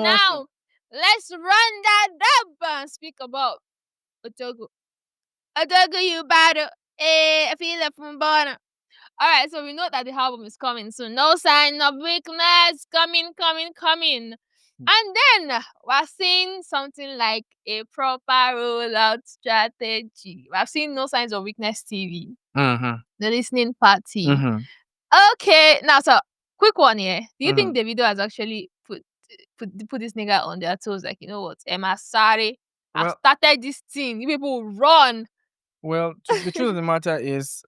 Now, let's run that up and speak about Otogo. Otogo, you battle. I feel it from Burna. Alright, so we know that the album is coming soon. No sign of weakness. Coming. And then we're seeing something like a proper rollout strategy. We've seen No Signs of Weakness TV, the listening party. Okay, now so quick one here. Do you think Davido has actually put this nigga on their toes? Like, you know what, Emma, sorry, I've started this thing. You people run. Well, the truth of the matter is,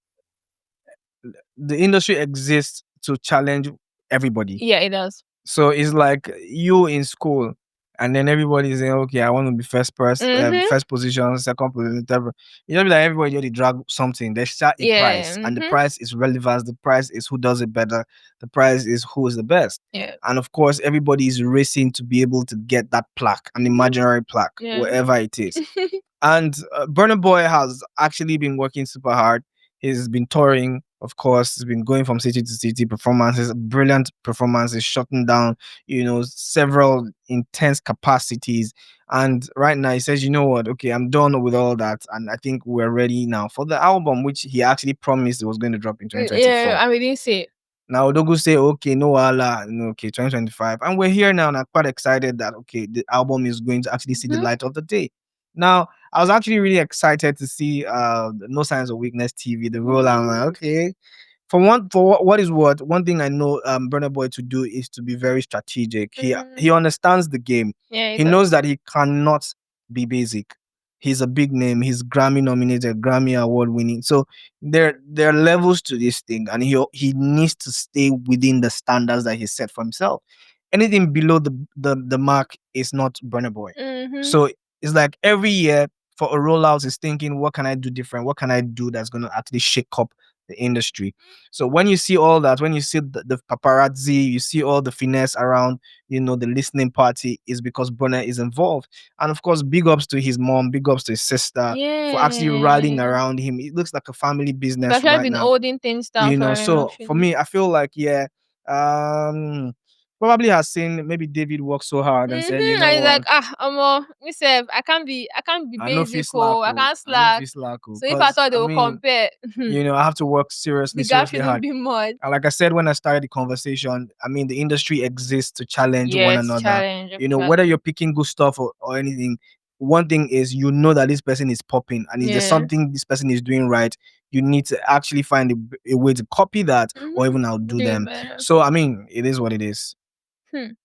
the industry exists to challenge everybody. Yeah, it does. So it's like you in school, and then everybody saying, "Okay, I want to be first position, second position, third." You know, like everybody already drag something. They set a price, and the price is relevance. The price is who does it better. The price is who is the best. Yeah. And of course, everybody is racing to be able to get that plaque, an imaginary plaque, wherever it is. And Burna Boy has actually been working super hard. He's been touring, of course. He's been going from city to city, performances, brilliant performances, shutting down, several intense capacities. And right now he says, you know what? Okay, I'm done with all that. And I think we're ready now for the album, which he actually promised it was going to drop in 2024. Yeah, and we didn't see it. Now Odogu say, okay, no Allah, okay, 2025. And we're here now, and I'm quite excited that, okay, the album is going to actually see the light of the day. Now, I was actually really excited to see No Signs of Weakness TV, the rollout. I'm like, okay. For what is what, one thing I know Burna Boy to do is to be very strategic. He understands the game. Yeah, he knows that he cannot be basic. He's a big name. He's Grammy nominated, Grammy award winning. So there are levels to this thing, and he needs to stay within the standards that he set for himself. Anything below the mark is not Burna Boy. So it's like every year for a rollout is thinking, what can I do different? What can I do that's going to actually shake up the industry? So when you see all that, when you see the paparazzi, you see all the finesse around, the listening party, is because Burna is involved. And of course, big ups to his mom, big ups to his sister for actually rallying around him. It looks like a family business right now. Been holding things down so for me, I feel like, probably has seen maybe David work so hard and said, and he's like, myself, I can't be basic, I can't slack. So if I thought they would compare, I have to work seriously hard. Be much. And like I said when I started the conversation, I mean, the industry exists to challenge one another. Whether you're picking good stuff or anything, one thing is, that this person is popping, and if there's something this person is doing right, you need to actually find a way to copy that or even outdo them. So I mean, it is what it is. The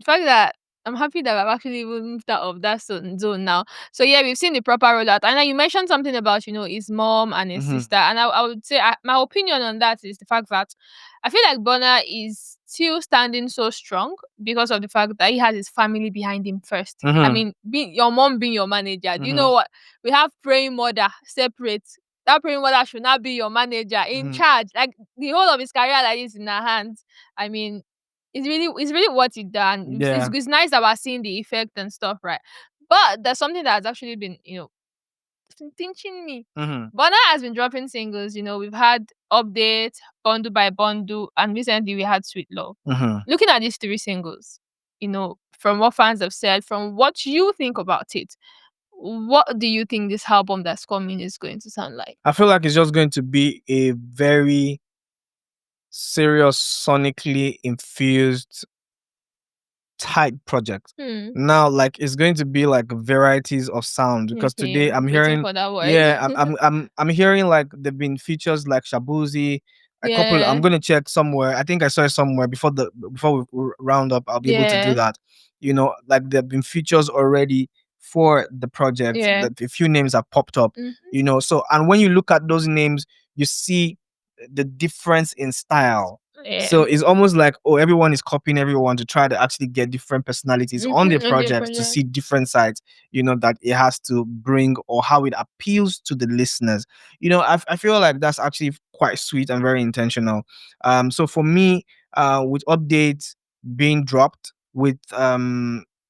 fact that I'm happy that I've actually moved out of that zone now. So yeah, we've seen the proper rollout. And you mentioned something about, his mom and his sister. And I would say my opinion on that is the fact that I feel like Burna is still standing so strong because of the fact that he has his family behind him first. I mean, your mom being your manager. Do you know what? We have praying mother separate. That praying mother should not be your manager in charge. Like, the whole of his career like is in her hands. I mean, it's really what he done. Yeah. It's nice that we're seeing the effect and stuff, right? But there's something that has actually been, teaching me. Burna has been dropping singles. We've had Update, Bundle by Bundle, and recently we had Sweet Love. Looking at these 3 singles, from what fans have said, from what you think about it, what do you think this album that's coming is going to sound like? I feel like it's just going to be a very serious, sonically infused, tight project. Now, like, it's going to be like varieties of sound, because today I'm hearing, I'm hearing like there've been features like Shabuzi. A couple, I'm gonna check somewhere. I think I saw it somewhere before we round up. I'll be able to do that. Like, there've been features already for the project. That a few names have popped up. So, and when you look at those names, you see the difference in style. So it's almost like, everyone is copying everyone to try to actually get different personalities on the project to see different sides, that it has to bring, or how it appeals to the listeners. I feel like that's actually quite sweet and very intentional. So for me, with Updates being dropped, with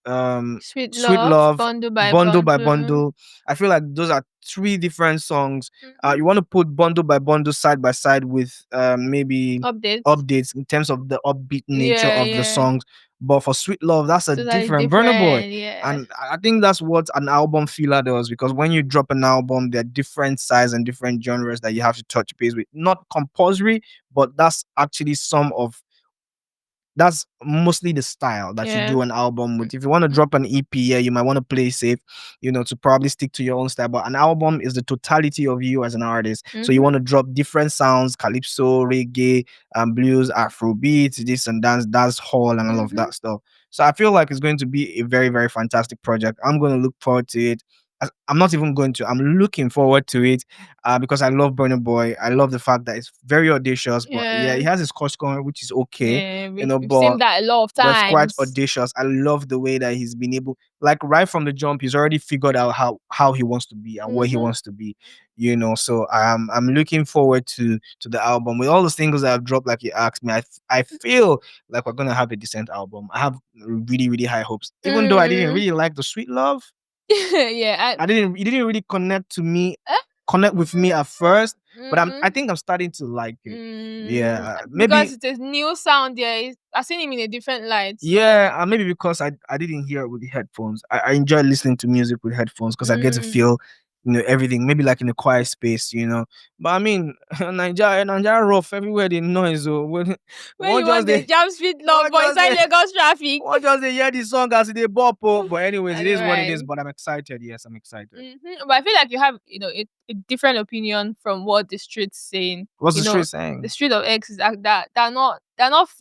Sweet Sweet Love, Love, Bundle by Bundle by Bundle. Bundle. I feel like those are three different songs. Mhm. You want to put Bundle by Bundle side by side with maybe Updates. updates in terms of the upbeat nature Yeah, of the yeah. songs. But for Sweet Love, that's It's a totally different Burner Boy. different. Yeah. And I think that's what an album filler does, because when you drop an album, there are different size and different genres that you have to touch base with. Not compulsory, but that's actually some of that's mostly the style that you Yeah. do an album with. If you want to drop an EP, yeah, you might want to play safe, to probably stick to your own style. But an album is the totality of you as an artist. So you Mm-hmm. want to drop different sounds: calypso, reggae, blues, Afrobeat, this and dance hall, and all of Mm-hmm. that stuff. So I feel like it's going to be a very, very fantastic project. I'm going to look forward to it. I'm not even going to. I'm looking forward to it because I love Burner Boy. I love the fact that it's very audacious, but yeah, Yeah. he has his course going, which is okay, Yeah. you We've, know. we've seen But that a lot of it's quite times. audacious. I love the way that he's been able, like right from the jump, he's already figured out how he wants to be and where he Mm-hmm. wants to be, So I'm looking forward to the album with all the singles that I've dropped. Like you asked me, I feel like we're gonna have a decent album. I have really, really high hopes, even though I didn't Mm. really like the Sweet Love. Yeah. It didn't really Uh, connect with me at first, but I mm-mm. think I'm starting to like it. Mm, Yeah, because maybe. it's a new sound there. I've seen him in a different light. Yeah, maybe because I didn't hear it with the headphones. I enjoy listening to music with headphones because I get to Mm. feel, everything. Maybe like in a quiet space. But I mean, Nigeria rough everywhere. The noise. Oh, When one you want just the they, jam Sweet Love, one but just inside they, Lagos traffic. one just they hear the song as they bop. Oh. But anyways, I it know, is what it is. right? But I'm excited. Yes, I'm excited. But I feel like you have, a different opinion from what the street's saying. What's You the know, street the saying? street of X is that they're not.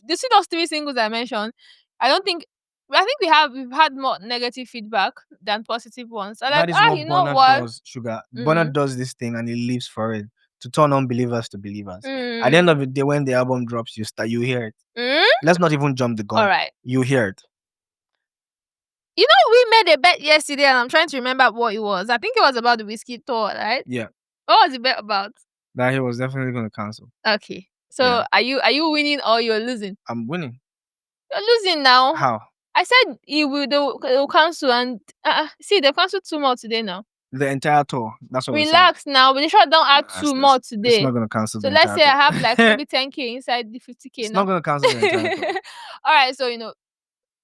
You see those three singles I mentioned. I don't think. I think we've had more negative feedback than positive ones. I'm like, That is what you know Burna what? does, Sugar. Burna Mm, does this thing and he lives for it to turn unbelievers to believers. At the mm, end of the day, when the album drops, you hear it. mm. Let's not even jump the All gun. right. You hear it. We made a bet yesterday, and I'm trying to remember what it was. I think it was about the whiskey tour, right? Yeah. What was the bet about? That he was definitely gonna cancel. Okay. Yeah. So are you winning or you're losing? I'm winning. You're losing now. How? I said they'll cancel, and see they canceled two more today now. The entire tour. That's what we're saying. Relax now. But they sure don't add Nah, two more it's today. not gonna cancel So the let's entire say I tour. have like maybe 10K inside the 50K It's not now. gonna cancel the entire tour. All right. So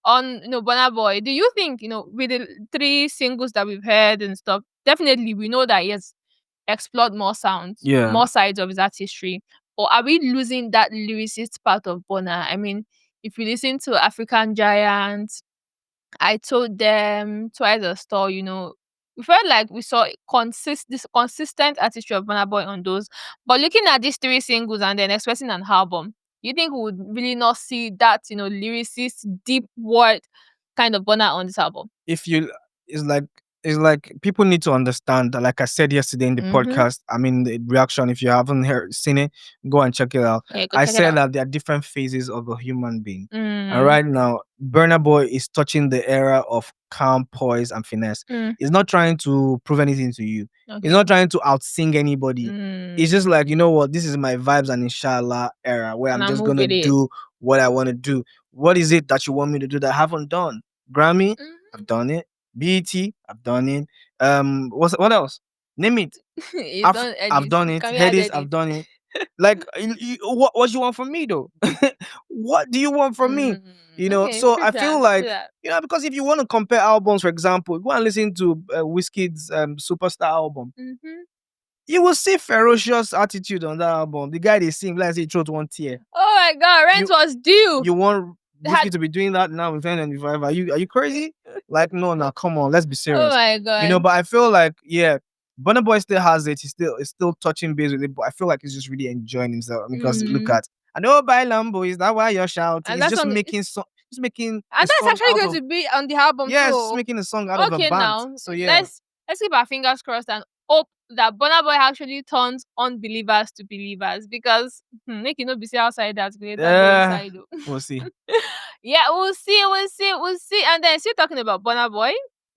on Burna Boy, do you think with the three singles that we've heard and stuff, definitely we know that he has explored more sounds, Yeah. more sides of his artistry, or are we losing that lyricist part of Burna? I mean, if you listen to African Giants, I told them twice a store, we felt like we saw this consistent artistry of Burna Boy on those. But looking at these three singles and then expressing an album, you think we would really not see that, lyricist, deep word kind of Burna on this album? If you it's like it's like people need to understand that, like I said yesterday in the Mm-hmm. podcast, I mean the reaction, if you haven't seen it, go and check it out. Yeah, go I check it said out. that there are different phases of a human being. And Mm, right now, Burna Boy is touching the era of calm, poise, and finesse. mm, He's not trying to prove anything to you. He's okay. not trying to outsing anybody. It's just like, you Mm, know what, this is my vibes and inshallah era where and I'm I just move gonna with it. do what I want to do. What is it that you want me to do that I haven't done? Grammy, Mhm. I've done it. BET, I've done it. What else? Name it. You don't I've edit. done it. Can we add Headies, edit? I've done it. Like, what you want from me though? What do you want from me? Okay, So true I feel that. True like, that. because if you want to compare albums, for example, go and listen to Wizkid's Superstar album. Mm-hmm. You will see ferocious attitude on that album. The guy they sing, like he throat one tear. Oh my God, rent You was due. you want Had Whiskey to be doing that now in 2025? Are you crazy? Like, no, now come on, let's be oh serious. my God. But I feel like, yeah, Burna Boy still has it. He's still touching base with it, but I feel like he's just really enjoying himself because look Mm. at, I know by Lambo, is that why you're shouting? And He's that just song, making a and that's song actually out going of, to be on the album yeah, he's just too. making a song out of a Okay, band. now So yeah. let's keep our fingers crossed and hope that Burna Boy actually turns unbelievers to believers, because make it not be say outside that great go inside though. We'll see. Yeah, we'll see. And then still talking about Burna Boy,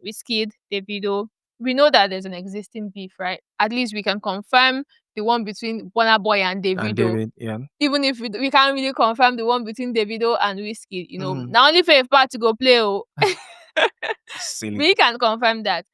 Wizkid, Davido. We know that there's an existing beef, right? At least we can confirm the one between Burna Boy and And Davido. David, yeah. Even if we can't really confirm the one between Davido and Wizkid, Mhm. now only for a part to go play. Oh. Silly. We can confirm that.